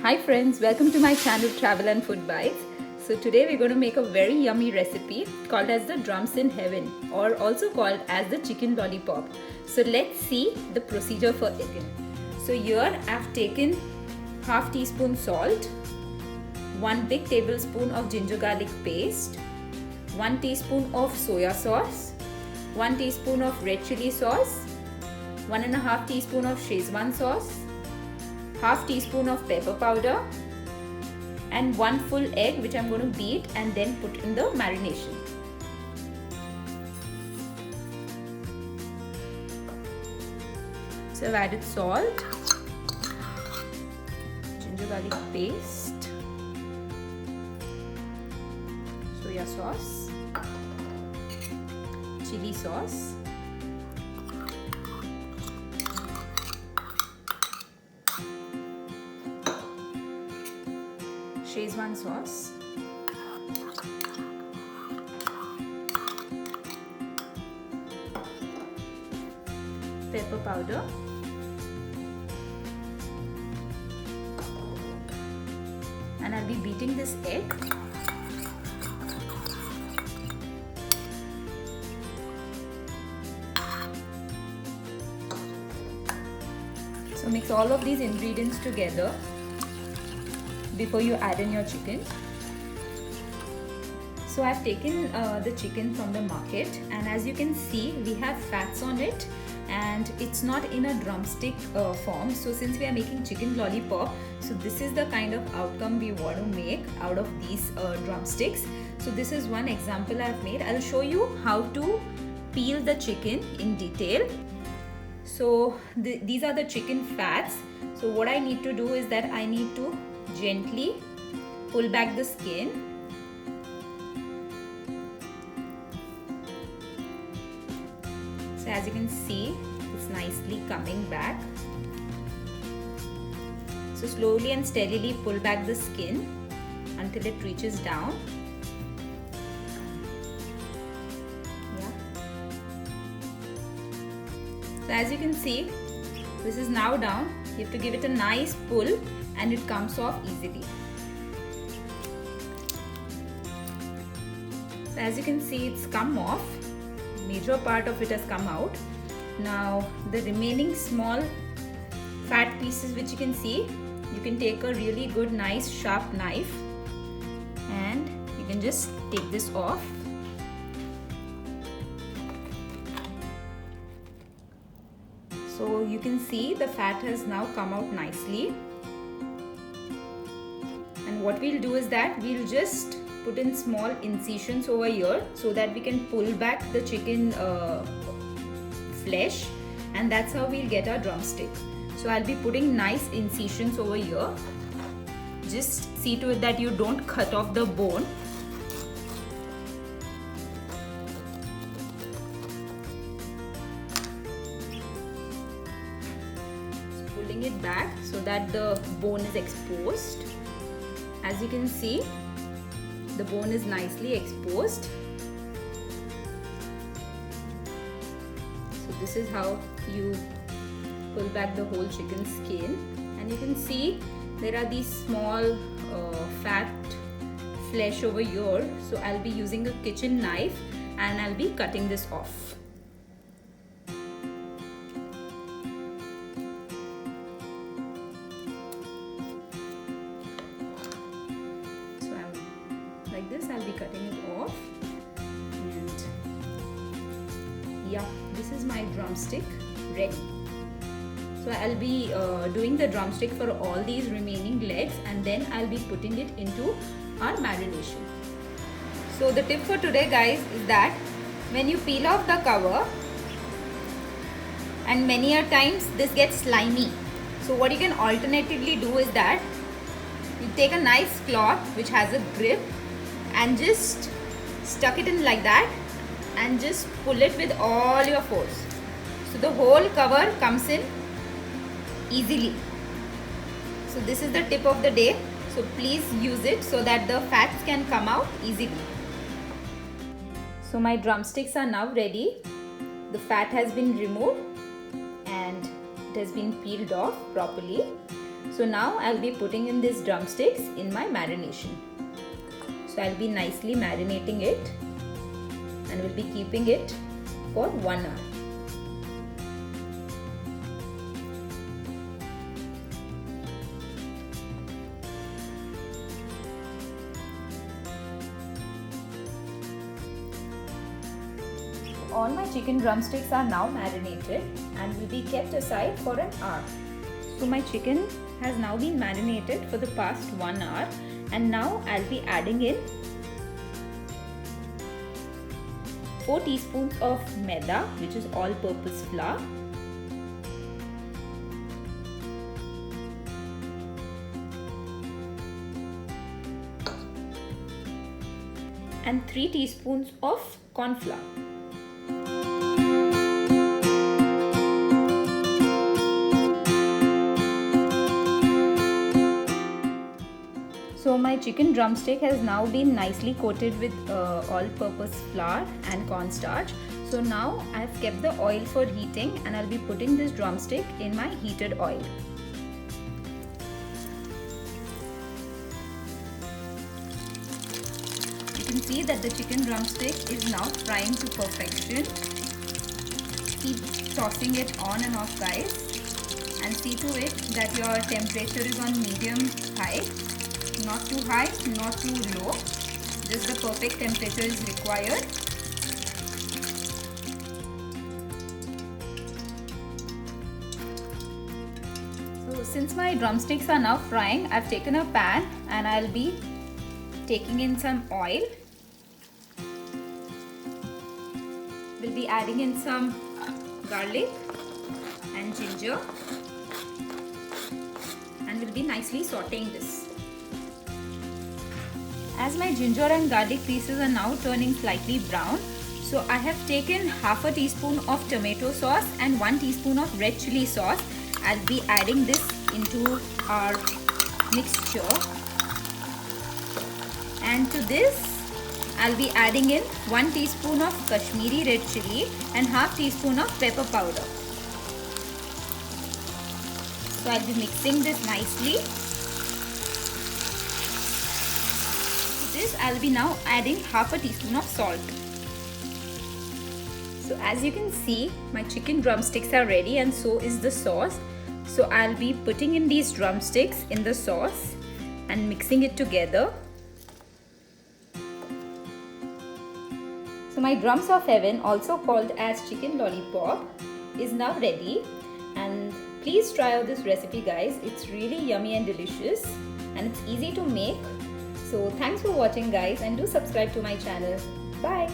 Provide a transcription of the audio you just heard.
Hi friends, welcome to my channel Travel and Food Bites. So today we're going to make a very yummy recipe called as the drums in heaven, or also called as the chicken lollipop. So let's see the procedure for it. So here I've taken half teaspoon salt, 1 big tablespoon of ginger garlic paste, 1 teaspoon of soya sauce, 1 teaspoon of red chili sauce, 1.5 teaspoon of Szechuan sauce, half teaspoon of pepper powder, and 1 full egg which I'm going to beat and then put in the marination. So I've added salt, ginger garlic paste, soya sauce, chili sauce, Szechuan sauce, pepper powder, and I'll be beating this egg. So mix all of these ingredients together before you add in your chicken. So I've taken the chicken from the market, and as you can see we have fats on it and it's not in a drumstick form. So since we are making chicken lollipop, so this is the kind of outcome we want to make out of these drumsticks. So this is one example I've made. I'll show you how to peel the chicken in detail. So these are the chicken fats. So what I need to do is that I need to gently pull back the skin. So as you can see, it's nicely coming back. So slowly and steadily pull back the skin until it reaches down. Yeah. So as you can see, this is now down. You have to give it a nice pull and it comes off easily. So as you can see, it's come off. Major part of it has come out. Now the remaining small fat pieces which you can see, you can take a really good nice sharp knife and you can just take this off. So you can see the fat has now come out nicely. And what we'll do is that we'll just put in small incisions over here so that we can pull back the chicken flesh, and that's how we'll get our drumstick. So I'll be putting nice incisions over here. Just see to it that you don't cut off the bone. Just pulling it back so that the bone is exposed. As you can see, the bone is nicely exposed. So this is how you pull back the whole chicken skin, and you can see there are these small fat flesh over here. So I'll be using a kitchen knife and I'll be cutting this off. Like this, I'll be cutting it off, and yeah, this is my drumstick ready. So I'll be doing the drumstick for all these remaining legs, and then I'll be putting it into our marination. So the tip for today, guys, is that when you peel off the cover, and many a times this gets slimy, so what you can alternatively do is that you take a nice cloth which has a grip and just stuck it in like that and just pull it with all your force. So the whole cover comes in easily. So this is the tip of the day. So please use it so that the fats can come out easily. So my drumsticks are now ready. The fat has been removed and it has been peeled off properly. So now I'll be putting in these drumsticks in my marination. So I'll be nicely marinating it and we'll be keeping it for 1 hour. All my chicken drumsticks are now marinated and will be kept aside for an hour. So my chicken has now been marinated for the past 1 hour, and now I'll be adding in 4 teaspoons of maida, which is all-purpose flour, and 3 teaspoons of corn flour. So my chicken drumstick has now been nicely coated with all-purpose flour and cornstarch. So now I've kept the oil for heating and I'll be putting this drumstick in my heated oil. You can see that the chicken drumstick is now frying to perfection. Keep tossing it on and off, guys, and see to it that your temperature is on medium high. Not too high, not too low. Just the perfect temperature is required. So since my drumsticks are now frying, I've taken a pan and I'll be taking in some oil. We'll be adding in some garlic and ginger and we'll be nicely sauteing this. As my ginger and garlic pieces are now turning slightly brown, so I have taken half a teaspoon of tomato sauce and 1 teaspoon of red chili sauce. I'll be adding this into our mixture. And to this, I'll be adding in 1 teaspoon of Kashmiri red chili and half teaspoon of pepper powder. So I'll be mixing this nicely. I'll be now adding half a teaspoon of salt. So as you can see, my chicken drumsticks are ready and so is the sauce. So I'll be putting in these drumsticks in the sauce and mixing it together. So my drums of heaven, also called as chicken lollipop, is now ready, and please try out this recipe, guys. It's really yummy and delicious and it's easy to make. So thanks for watching, guys, and do subscribe to my channel. Bye.